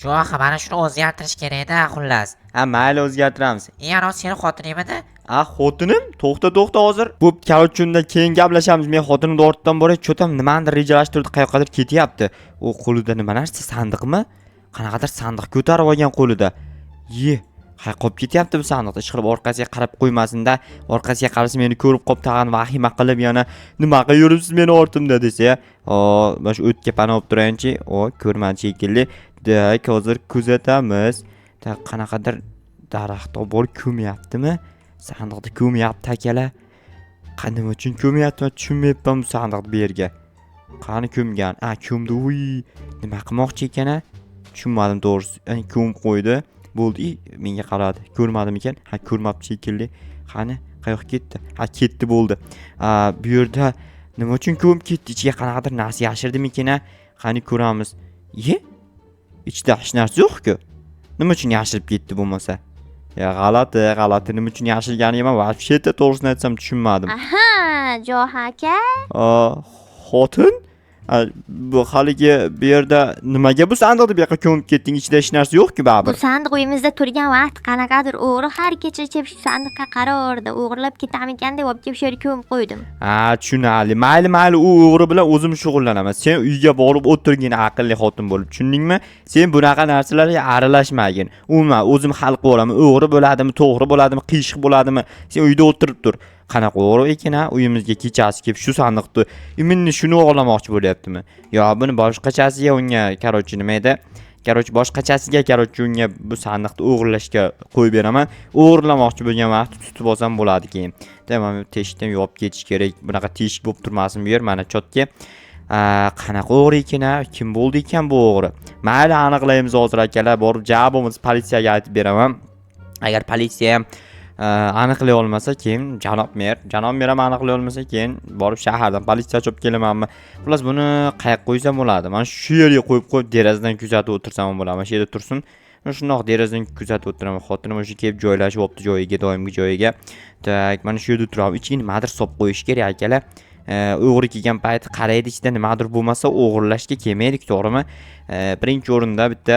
Yo'q, mana shuni o'zgartirish kerak-da, xullas. Ha, mayli o'zgartiramiz. Yana seni xotiningmidi? Xotinim, to'xta hozir. Bu karachunda keyin gaplashamiz. Men xotinimni ortidan boray, cho'tam nimanidir rejalashtirdi, qayoqqadir ketyapti. U qo'lida nima narsa, sandiqmi? Qanaqadir sandiq ko'tarib olgan qo'lida. Qolib ketyapti bu sandiqda. Ishqilib orqasiga qarab qo'ymasin-da. Orqasiga qarasa meni ko'rib qolib tag'in vahima qilib yana nima qilib yuribsiz meni ortimda desa, mana shu o'tga pana olib turayinchi. Ko'rmadi shekilli. Dak, hozir kuzatamiz. Qanaqadir daraxtga borib ko'myaptimi? Sandiqda ko'myapti akala. Nima uchun ko'myapti? Tushunmayapman bu sandiqni bu yerga. Qani ko'mgan? Ko'mdi. Nima qilmoqchi ekan? Tushunmadim to'g'risi. Ko'mib qo'ydi. Bo'ldi, menga qaradi. Ko'rmadim ekan. Ko'rmabdi shekilli. Qani, qayoqqa ketdi? Ketdi bo'ldi. Bu yerda nima uchun ko'mib ketdi? Ichiga qanaqadir narsa yashirdimi-ekan? Qani ko'ramiz. Ichida hech narsa yo'q-ku. Nima uchun yashirib ketdi bo'lmasa? G'alati. Nima uchun yashirganim ham вообще to'g'risini aytsam tushunmadim. Aha, Jo'x aka. Xotin? Bu haligi bu yerda nimaga bu sandiqni bu yoqqa ko'mib ketding? Ichida hech narsa yo'q-ku Bu baribir. sandiq uyimizda turgan vaqt qanaqadir o'g'ri har kecha shu sandiqqa qarardi. O'g'irlab ketamikan deb olib kelib shu yerga ko'mib qo'ydim. Tushunali. Mayli, u o'g'ri bilan o'zim shug'ullanaman. Sen uyga borib o'tirgin aqlli xotin bo'lib. Tushundingmi? Sen bunaqa narsalarga aralashmagin. Umuman o'zim hal qilib olaman. O'g'ri bo'ladimi, to'g'ri bo'ladimi, qiyshiq bo'ladimi? Sen uyda o'tirib tur. Qanaqa o'g'ri ekan uyimizga kechasi kelib shu sandiqni imminni shuni o'g'irlamoqchi bo'lyaptimi? Buni boshqachasiga unga, nima edi? Boshqachasiga unga bu sandiqni o'g'irlashga qo'yib beraman. O'g'irlamoqchi bo'lgan vaqt tutib olsam bo'ladi keyin. Tamam, teshikdan yopib ketish kerak. Bunaqa teshik bo'lib turmasin bu yer, mana chotga. Qanaqa o'g'ri ekan? Kim bo'ldi ekan bu o'g'ri? Mayli, aniqlaymiz hozir akalar. Borib javobimiz politsiyaga aytib beraman. Agar politsiya ham aniqlay olmasa keyin janob mer ham aniqlay olmasa keyin borib shahardan politsiya chopib kelamanmi? Xullas buni qayerga qo'ysam bo'ladi? Mana shu yerga qo'yib derazadan kuzatib o'tirsam bo'ladi. Mana shu yerda tursin. Shundoq derazadan kuzatib o'tiraman. Xotinim o'sha kelib joylashib olibdi joyiga, doimgi joyiga. Tak, mana shu yerda turib, ichiga nimadir solib qo'yish kerak akalar. O'g'ri kelgan payti qaraydi, ichida nimadir bo'lmasa o'g'irlashga kelmaydik, to'g'rimi? Birinchi o'rinda bitta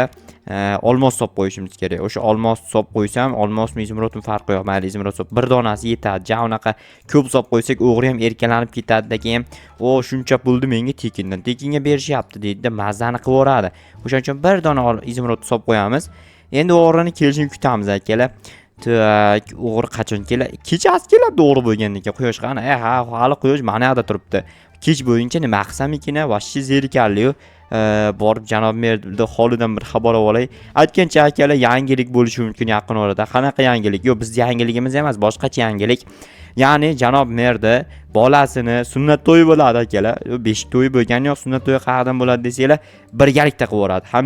olmos solib qo'yishimiz kerak. O'sha olmos solib qo'ysam, olmosmi izmirotmi farqi yo'q. Mayli, izmirot solib bir donasi yetadi. Unaqa ko'p solib qo'ysak o'g'ri ham erkalanib ketadi-da keyin. Shuncha pulni menga tekinga berishyapti deydi-da, mazani qilib o'radi. O'shaning uchun bir dona izmirot solib qo'yamiz. Endi o'g'rini kelishini kutamiz akalar. Tak, o'g'ri qachon keladi? Kechasi keladi o'g'ri bo'lgandan keyin. Quyosh qani? Hali quyosh mana yoqda turibdi. Kech bo'yincha nima qilsam ekan? Vashchi zerikarli-yu. Borib janob merni holidan bir xabar olay. Aytgancha akalar yangilik bo'lishi mumkin yaqin orada. Qanaqa yangilik? Yo'q, bizning yangiligimiz emas, boshqacha yangilik. Ya'ni janob merni bolasini sunnat to'yi bo'ladi akalar. Beshik to'yi bo'lgani yo'q, sunnat to'yi qayerdan bo'ladi desanglar, birgalikda qilib yuboradi. Ham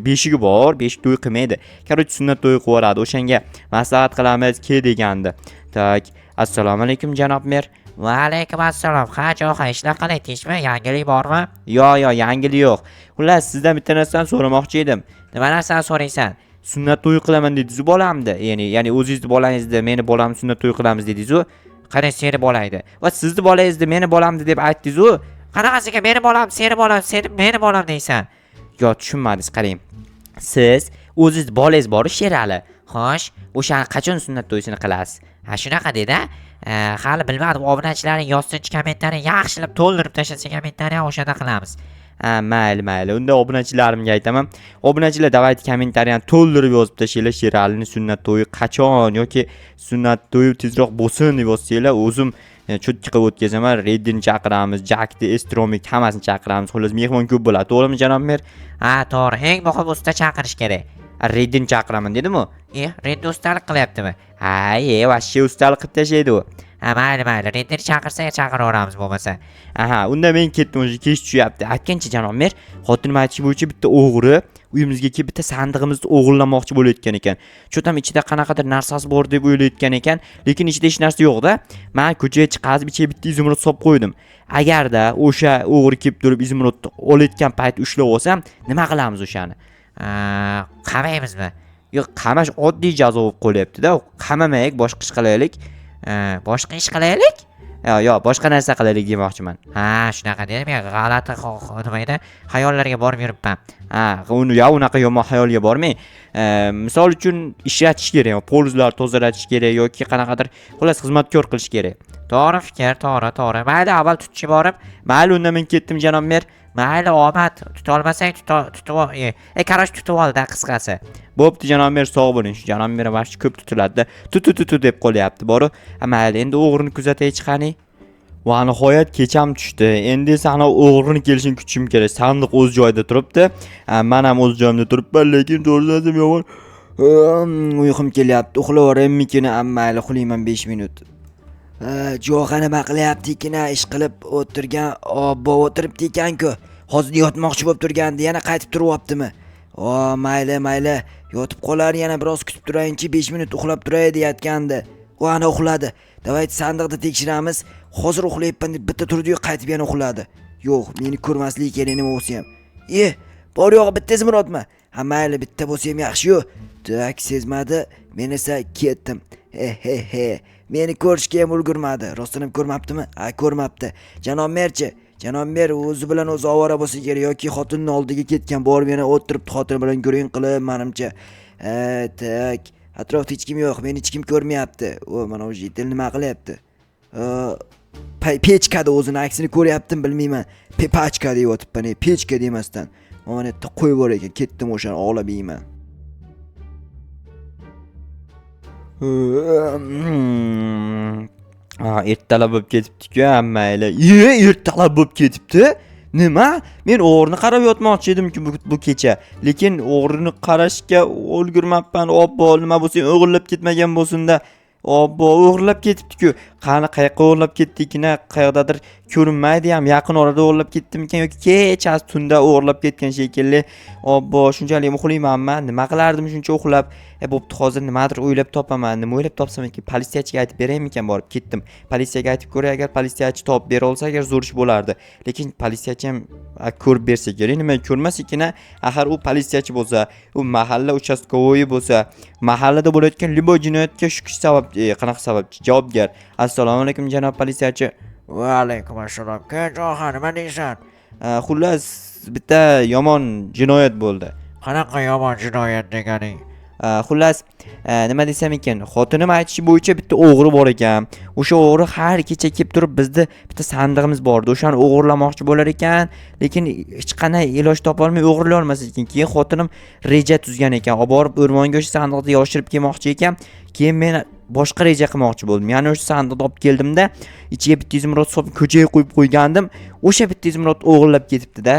beshigi bor, beshik to'yi qilmaydi. Qarochi sunnat to'yi qilib yuboradi. O'shanga maslahat qilamiz, ke degandi. Tak, assalomu alaykum janob mer. Va alaykum assalom. Jo'x, ishlar qalay, tinchmi? Yangilik bormi? Yo'q, yangilik yo'q. Xullas, sizdan bitta narsani so'ramoqchi edim. Nima narsani so'raysan? Sunnat to'yi qilaman dedingiz-ku bolamni. Ya'ni o'zingizni bolangizni meni bolamni sunnat to'yi qilamiz dedingiz-ku. Qani seni bolaydi? Va sizni bolangizni meni bolamni deb aytdingiz-ku. Qanaqasiga meni bolam, seni bolam, seni meni bolam deysan? Yo'q, tushunmadingiz, qarang. Siz o'zingiz bolangiz bor Sherali. Xo'sh, o'shani qachon sunnat to'yisini qilasiz? Shunaqa dedi. Hali bilmadim, obunachilaring yozsinchi kommentariy yaxshilab to'ldirib tashlasa kommentariy o'shada qilamiz. Mayli. Unda obunachilarimga aytaman. Obunachilar davayt kommentariyani to'ldirib yozib tashinglar, Sheralining sunnat to'yi qachon yoki sunnat to'yi tezroq bo'lsin deb yozsanglar, o'zim cho'tki qilib o'tkazaman. Reddini chaqiramiz, Jackni, Estromik hammasini chaqiramiz. Xullas, mehmon ko'p bo'ladi. To'g'rimi janob mer? To'g'ri. Eng muhim usta chaqirish kerak. Reddini chaqiraman dedim-ku. Reddi ustalik qilyaptimi? Vashchi ustalik qilib tashlaydi u. Mayli, reddini chaqirsak chaqiraveramiz bo'lmasa. Unda men ketdim, o'sha kech tushyapti. Aytgancha janob mer, xotinim aytishi bo'yicha bitta o'g'ri uyimizga kelib bitta sandig'imizni o'g'irlamoqchi bo'layotgan ekan. Cho'tam ichida qanaqadir narsasi bor deb o'ylayotgan ekan, lekin ichida hech narsa yo'q-da. Men ko'chaga chiqazib ichiga bitta izmirot solib qo'ydim. Agarda o'sha o'g'ri kelib turib izmirotni olayotgan payt ushlab olsam, nima qilamiz o'shani? Qamaymizmi? Yo'q, qamash oddiy jazo bo'lib qolyapti-da. Qamamaylik, boshqa ish qilaylik. Boshqa ish qilaylik? Yo, boshqa narsa qilaylik demoqchiman. Ha, shunaqa dedim, men g'alati nima edi, xayollarga borib yuribman. Ha, unaqa yomon xayolga bormang. Misol uchun ishlatish kerak, polizlar tozalatish kerak yoki qanaqadir, xullas xizmatkor qilish kerak. To'g'ri fikr, to'g'ri. Mayli, avval tutchi borib, Mayli, unda men ketdim janob mer. mayli omad, tuta olmasang tutib ol. Qarosh tutib ol-da qisqasi. Bo'pti janob mer, sog' bo'ling. Shu janob mer vaqti ko'p tutiladi-da. Tu deb qo'lyapti, boru. Mayli, endi o'g'rini kuzatay chiqani. Va nihoyat kecham tushdi. Endi esa ana o'g'rini kelishini kutishim kerak. Sandiq o'z joyida turibdi. Men ham o'z joyimda turibman, lekin to'g'risi yomon. Uyqum kelyapti. Uxlavoraymikin, mayli, uxlayman 5 minut. Jo'xa nima qilyapti-kin, ish qilib o'tirgan, obbo o'tiribdi ekan-ku. Hozir yotmoqchi bo'lib turgandi, yana qaytib turyaptimi? Mayli, yotib qolar, yana biroz kutib turayinchi, 5 minut uxlab turay deyotgandi. U ana uxladi. Davayt sandiqda tekshiramiz. Hozir uxlayapman deb bitta turdi-yu, qaytib yana uxladi. Yo'q, meni ko'rmasligi kerak nima bo'lsa ham. Bor yo'g'i bitta Zimrodmi? Ha, mayli, bitta bo'lsa ham yaxshi-yu. Tak sezmadi, men esa ketdim. Meni ko'rishga ham ulgurmadi. Rostdan ham ko'rmabdimi? Ha, ko'rmabdi. Janob merchi, janob mer o'zi bilan o'zi ovora bo'lsa kerak yoki xotinning oldiga ketgan, borib yana o'tiribdi xotini bilan guring qilib, menimcha. Tak, atrofda hech kim yo'q, meni hech kim ko'rmayapti. Mana o'sha itil nima qilyapti? Pechkada o'zini aksini ko'ryaptim, bilmayman. Pechka deb yotibman, pechka demasdan. Mana yerda qo'yib bor ekan, ketdim o'shani og'lab yeyman. Ertalab bo'lib ketibdi-ku, mayli. Ertalab bo'lib ketibdi? Nima? Men o'g'rini qarab yotmoqchi edim-ku bu kecha. Lekin o'g'rini qarashga ulgurmabman. Obbo, nima bo'lsa o'g'irlab ketmagan bo'lsin-da. Obbo, o'g'irlab ketibdi-ku. Qani qayoqqa o'g'irlab ketdi-kina, qayoqdadir ko'rinmaydi ham. Yaqin orada o'g'irlab ketdimikan yoki kechasi tunda o'g'irlab ketgan shekilli. Obbo, shunchalik uxlaymanmi? Nima qilardim shuncha uxlab? Bo'pti, hozir nimadir o'ylab topaman. Nima o'ylab topsam ekan? Politsiyachiga aytib beraymikan, borib ketdim. Politsiyaga aytib ko'ray, agar politsiyachi topib bera olsa, agar zo'r ish bo'lardi. Lekin politsiyachi ham ko'rib bersa kerak. Nima ko'rmas ekan? Axir u politsiyachi bo'lsa, u mahalla uchastkovoyi bo'lsa, mahallada bo'layotgan libo jinoyatga shu kishi sabab, qanaqa sababchi? Javobgar. Assalomu alaykum janob politsiyachi. Va alaykum assalom. Jo'xa, nima deysan? Xullas, bitta yomon jinoyat bo'ldi. Qanaqa yomon jinoyat deganing? Xullas, nima desam ekan, xotinim aytishi bo'yicha bitta o'g'ri bor ekan. O'sha o'g'ri har kecha kelib turib, bizda bitta sandig'imiz bor edi. O'shani o'g'irlamoqchi bo'lar ekan, lekin hech qanday iloj topa olmay o'g'irlay olmas ekan. Keyin xotinim reja tuzgan ekan. Olib borib o'rmonga o'sha sandiqni yoshirib kelmoqchi ekan. Keyin men boshqa reja qilmoqchi bo'ldim. Ya'ni o'sha sandiqni olib keldimda, ichiga bitta izmirot solib ko'chaga qo'yib qo'ygandim. O'sha bitta izmirotni o'g'irlab ketibdi-da.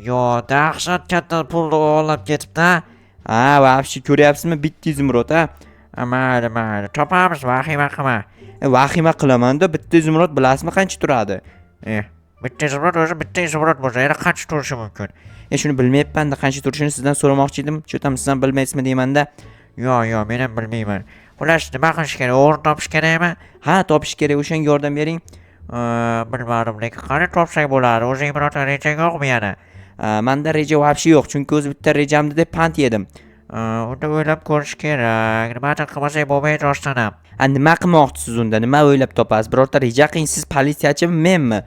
Yo, dahshat katta pulni o'g'irlab ketibdi. Vahshi ko'ryapsizmi, bitta izmirot, Mayli, topamiz, vahima qilma. Vahima qilaman-da, bitta izmirot bilasizmi qancha turadi? Bitta izmirot o'zi bitta izmirot bo'lsa, yana qancha turishi mumkin? Shuni bilmayapman-da, qancha turishini sizdan so'ramoqchi edim. Cho'tam, sizdan bilmaysizmi deyman-da. Yo, men ham bilmayman. Xullas, nima qilish kerak? O'g'rini topish kerakmi? Ha, topish kerak, o'shanga yordam bering. Bilmadim, lekin qani topsak bo'ladi? O'zing birorta rejang yo'qmi yana? Menda reja vobshi yo'q, chunki o'zi bitta rejamda deb pand yedim. Unda o'ylab ko'rish kerak. Nimadir qilmasak bo'lmaydi rostdan ham. Nima qilmoqchisiz unda? Nima o'ylab topasiz? Birorta reja qiling, siz politsiyachimi, menmi?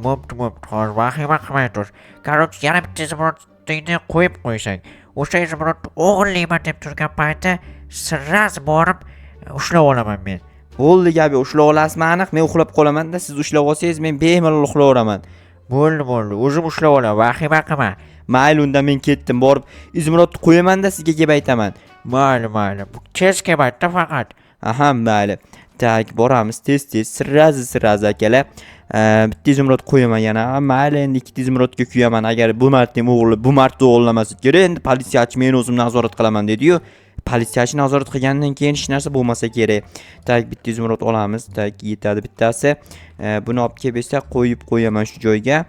Bo'pti, hozir vahima qilmay tur. Короче, yana bitta izmirotni qo'yib qo'ysang, o'sha izmirotni o'g'irlayman deb turgan paytda sirras borib ushlab olaman men. Bo'ldi gapi, ushlab olasizmi aniq? Men uxlab qolaman-da, siz ushlab olsangiz men bemalol uxlayveraman. Bo'ldi, o'zim ushlab olaman, vahima qilma. Mayli, unda men ketdim, borib izmirotni qo'yaman-da, sizga kelib aytaman. Mayli, tez kelib aytda faqat. Aha, mayli. Tak, boramiz tez, sirraz akalar. Bitta izmirot qo'yaman yana. Mayli, endi ikkita izmirotga kuyaman. Agar bu marta ham o'g'irlab, bu marta o'g'irlamasa kerak, endi politsiyachi men o'zim nazorat qilaman dedi-yu. Politsiyachi nazorat qilgandan keyin hech narsa bo'lmasa kerak. Tak, bitta izmirot olamiz. Tak, yetadi bittasi. Buni olib kelib esa qo'yib qo'yaman shu joyga.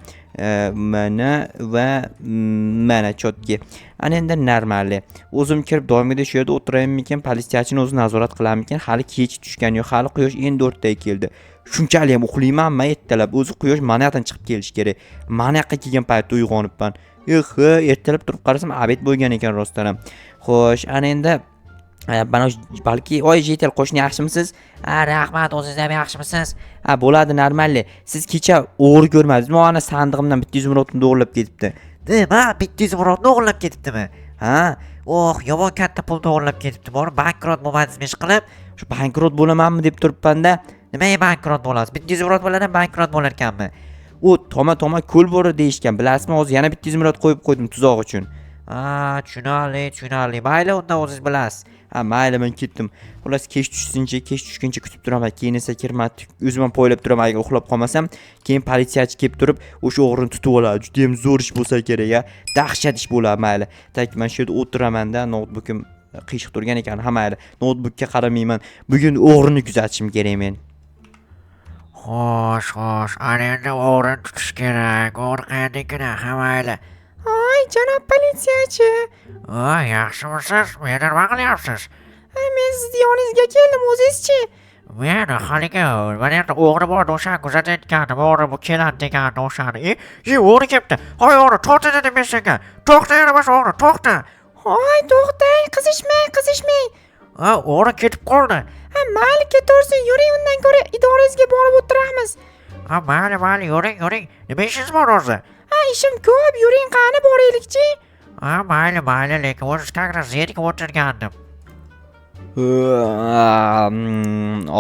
Mana va mana chotki. Ana endi normalli. O'zim kirib doimiga shu yerda o'tiraymikan, politsiyachini o'zi nazorat qilarmikan? Hali kech tushgan yo'q, hali quyosh endi 4 da keldi. Shunchalik ham uxlaymanmi ertalab? O'zi quyosh mana yoqdan chiqib kelish kerak. Mana yoqqa kelgan paytda uyg'onibman. Ertalab turib qarasam, obed bo'lgan ekan rostdan ham. Xo'sh, ana endi Mana balki oy jetel qo'shni yaxshimisiz? Rahmat, o'zingiz ham yaxshimisiz? Bo'ladi, normalli. Siz kecha o'g'ri ko'rmadingizmi? Mana sandig'imdan bitta 100 ming o'g'irlab ketibdi. Nima? 200 ming o'g'irlab ketibdimi? Ha, Yomon katta pulni o'g'irlab ketibdi. Borib bankrot bo'lmadingizmi ish qilib? shu bankrot bo'lamanmi deb turibman-da. Nimaga bankrot bo'lasiz? 200 ming bilan bankrot bo'lar ekanmi? U toma ko'l bor deyishgan. Bilasizmi, hozir yana bitta 100 ming qo'yib qo'ydim tuzoq uchun. Tushunarli. Mayli, unda o'zingiz bilasiz. Mayli, men ketdim. Xullas, kech tushguncha kutib turaman. Keyin esa kirma, o'zim ham poylab turaman, agar uxlab qolmasam, keyin politsiyachi kelib turib, o'sha o'g'rini tutib oladi. Juda ham zo'r ish bo'lsa kerak-a. Dahshat ish bo'ladi, mayli. Tak, men shu yerda o'tiraman-da, noutbukim qiyshiq turgan ekan. Mayli, noutbukka qaramayman. Bugun o'g'rini kuzatishim kerak men. Xo'sh, ana endi o'g'rini tutish kerak. O'g'ri qayerdagina? Mayli. Voy, janob politsiyachi. Yaxshimisiz? Meni nima qilyapsiz? Men sizni yoningizga keldim, o'zingizchi? Men haligi mana yerda o'g'ri bor, o'shani kuzatayotgandim. O'g'ri bu keladi degandi o'shani. O'g'ri kelibdi. Hoy o'g'ri, to'xta dedim men senga. To'xta, yana bosh o'g'ri, to'xta. Hoy, to'xtang, qizishmang. O'g'ri ketib qoldi. Mayli, ketaversin, yuring, undan ko'ra idorangizga borib o'tiramiz. Mayli, yuring. Nima ishingiz bor o'zi? Ishim ko'p, yuring, qani boraylikchi. Mayli, lekin o'zi tagra zerikib o'tirgandim.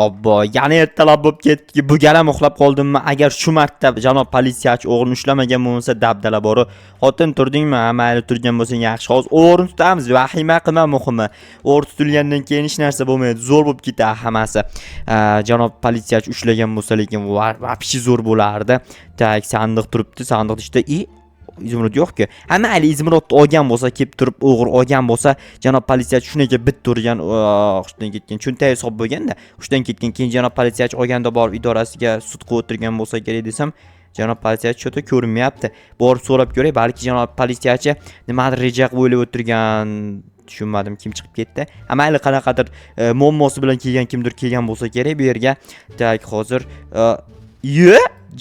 Obbo, yana ertalab bo'lib ketdi. Bu galam uxlab qoldimmi? Agar shu marta janob politsiyachi o'g'rini ushlamagan bo'lsa, dabdala bor. Xotin turdingmi? Mayli, turgan bo'lsang yaxshi. Hozir o'g'rini tutamiz. Vahima qilma, muhimi. O'g'ri tutilgandan keyin hech narsa bo'lmaydi. Zo'r bo'lib ketadi hammasi. Janob politsiyachi ushlagan bo'lsa, lekin vapshi zo'r bo'lardi. Tak, sandiq turibdi. Sandiqning ichida izmirot yo'q-ku. Mayli, izmirotni olgan bo'lsa, kelib turib o'g'ri olgan bo'lsa, janob politsiyachi shunaga bit turgan, hushdan ketgan. Cho'ntagi hisob bo'lganda, hushdan ketgan. Keyin janob politsiyachi olganda borib idorasiga sudga o'tirgan bo'lsa kerak desam, janob politsiyachi cho'ta ko'rinmayapti. Borib so'rab ko'ray, balki janob politsiyachi nimadir reja qilib o'ylab o'tirgan. Tushunmadim, kim chiqib ketdi. Mayli, qanaqadir muammosi bilan kelgan kimdir kelgan bo'lsa kerak bu yerga. Tak, hozir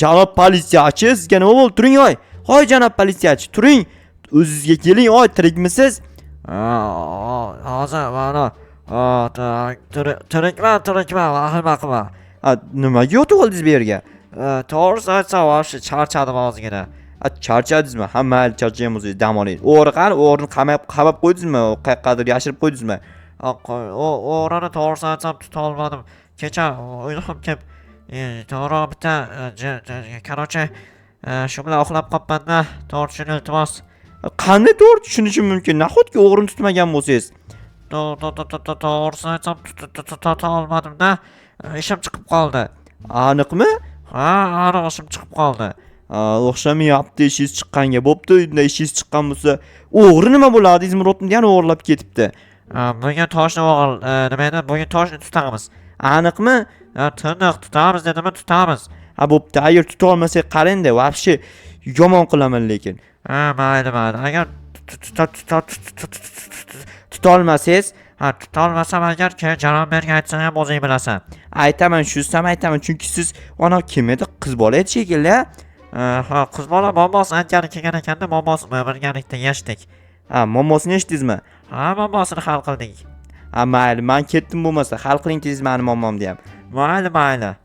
janob politsiyachi, sizga nima bo'ldi? Turing, oy. Hoy janob politsiyachi, turing. O'zingizga keling, oy, tirikmisiz? Hozir mana tirikman, vahima qilma. Nimaga yotib oldingiz bu yerga? To'g'risi aytsam, vobshe charchadim ozgina. Charchadingizmi? Mayli, charchagan bo'lsangiz dam oling. O'g'ri qani? O'g'rini qamab qo'ydingizmi? Qayergadir yashirib qo'ydingizmi? O'g'rini to'g'risi aytsam tuta olmadim. Kecha uyqum kelib, to'g'ri bitta qarochi shu bilan uxlab qolibman-da. To'g'ri, iltimos. Qanday to'g'ri tushunishim mumkin? Nahotki o'g'rini tutmagan bo'lsangiz? To'g'risini aytsam tuta olmadim-da. Ishim chiqib qoldi. Aniqmi? Aniq ishim chiqib qoldi. O'xshamayapti ishingiz chiqqanga. Bo'pti, unda ishingiz chiqqan bo'lsa, o'g'ri nima bo'ladi? Izmirotni yana o'g'irlab ketibdi. Bugun toshni nima edi? Bugun toshni tutamiz. Aniqmi? Tiniq tutamiz dedimi? Tutamiz. Bo'pti, agar tuta olmasak qarang-da, vobshe yomon qilaman lekin. Mayli. Agar tuta olmasangiz, tutolmasam agar janob berga aytsam ham o'zing bilasan. Aytaman, chunki siz ona kim edi? Qiz bola edi shekilli. Qiz bola momosi aytgani kelgan ekanda, momosini birgalikda yechdik. Momosini eshitdingizmi? Momosini hal qildik. Mayli, men ketdim bo'lmasa, hal qiling tez meni momomni ham. Mayli.